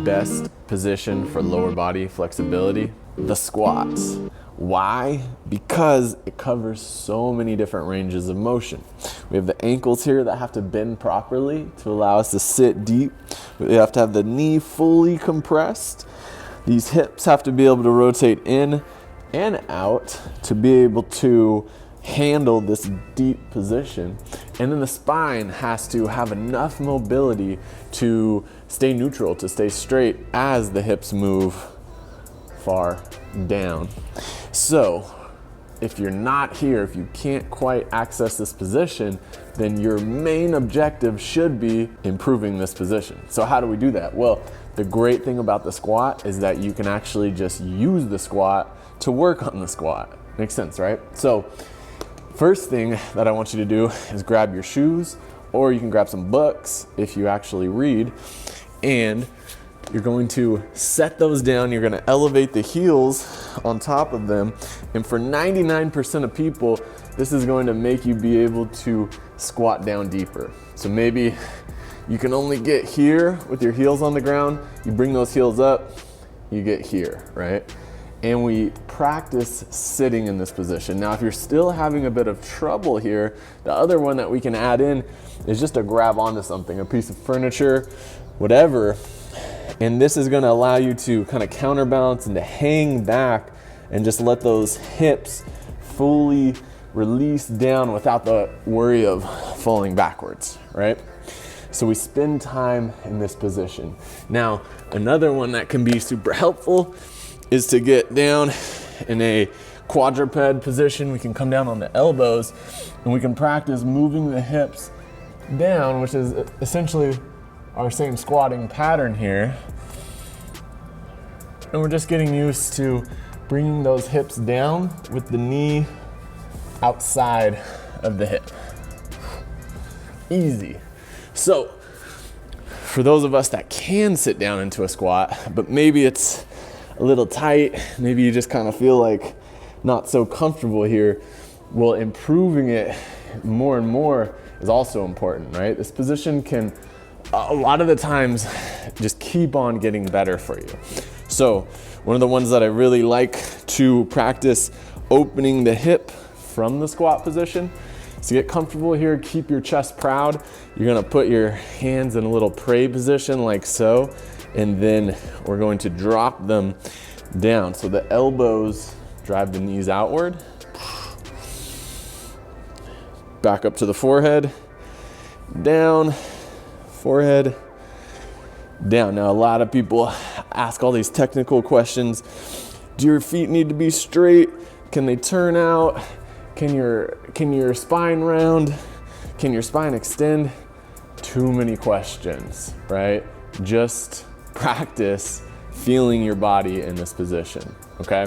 best position for lower body flexibility? The squats. Why? Because it covers so many different ranges of motion. We have the ankles here that have to bend properly to allow us to sit deep. We have to have the knee fully compressed. These hips have to be able to rotate in and out to be able to handle this deep position. And then the spine has to have enough mobility to stay neutral, to stay straight as the hips move far down. So if you're not here, if you can't quite access this position, then your main objective should be improving this position. So how do we do that? Well, the great thing about the squat is that you can actually just use the squat to work on the squat. Makes sense, right? So first thing that I want you to do is grab your shoes, or you can grab some books if you actually read, and you're going to set those down. You're going to elevate the heels on top of them. And for 99% of people, this is going to make you be able to squat down deeper. So maybe you can only get here with your heels on the ground. You bring those heels up, you get here, right? And we practice sitting in this position. Now, if you're still having a bit of trouble here, the other one that we can add in is just to grab onto something, a piece of furniture, whatever. And this is gonna allow you to kind of counterbalance and to hang back and just let those hips fully release down without the worry of falling backwards, right? So we spend time in this position. Now, another one that can be super helpful is to get down in a quadruped position. We can come down on the elbows and we can practice moving the hips down, which is essentially our same squatting pattern here. And we're just getting used to bringing those hips down with the knee outside of the hip. Easy. So for those of us that can sit down into a squat, but maybe it's a little tight, maybe you just kind of feel like not so comfortable here, well, improving it more and more is also important, right? This position can a lot of the times just keep on getting better for you. So one of the ones that I really like to practice opening the hip from the squat position. So get comfortable here, keep your chest proud. You're gonna put your hands in a little pray position like so, and then we're going to drop them down. So the elbows drive the knees outward. Back up to the forehead, down, forehead, down. Now a lot of people ask all these technical questions. Do your feet need to be straight? Can they turn out? Can your spine round? Can your spine extend? Too many questions, right? Just practice feeling your body in this position, okay?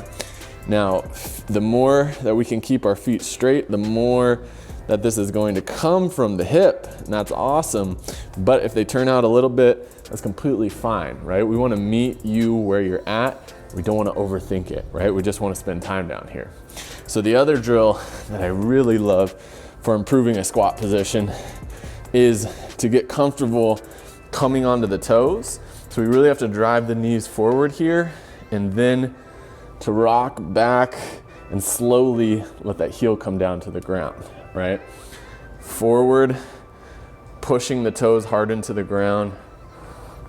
Now, the more that we can keep our feet straight, the more that this is going to come from the hip, and that's awesome. But if they turn out a little bit, that's completely fine, right? We wanna meet you where you're at. We don't wanna overthink it, right? We just wanna spend time down here. So the other drill that I really love for improving a squat position is to get comfortable coming onto the toes. So we really have to drive the knees forward here, and then to rock back and slowly let that heel come down to the ground, right? Forward, pushing the toes hard into the ground,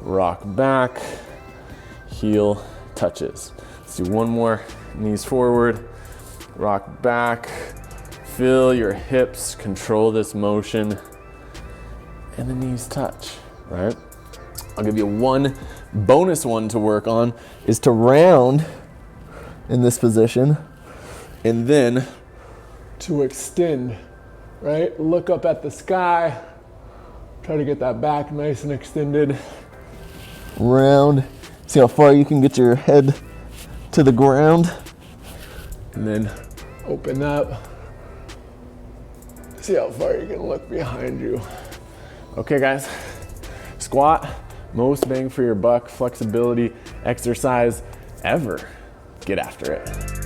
rock back, heel touches. Let's do one more, knees forward, rock back, feel your hips, control this motion, and the knees touch, right? I'll give you one bonus one to work on, is to round in this position, and then to extend, right? Look up at the sky, try to get that back nice and extended. Round, see how far you can get your head to the ground, and then open up. See how far you can look behind you. Okay guys, squat, most bang for your buck flexibility exercise ever. Get after it.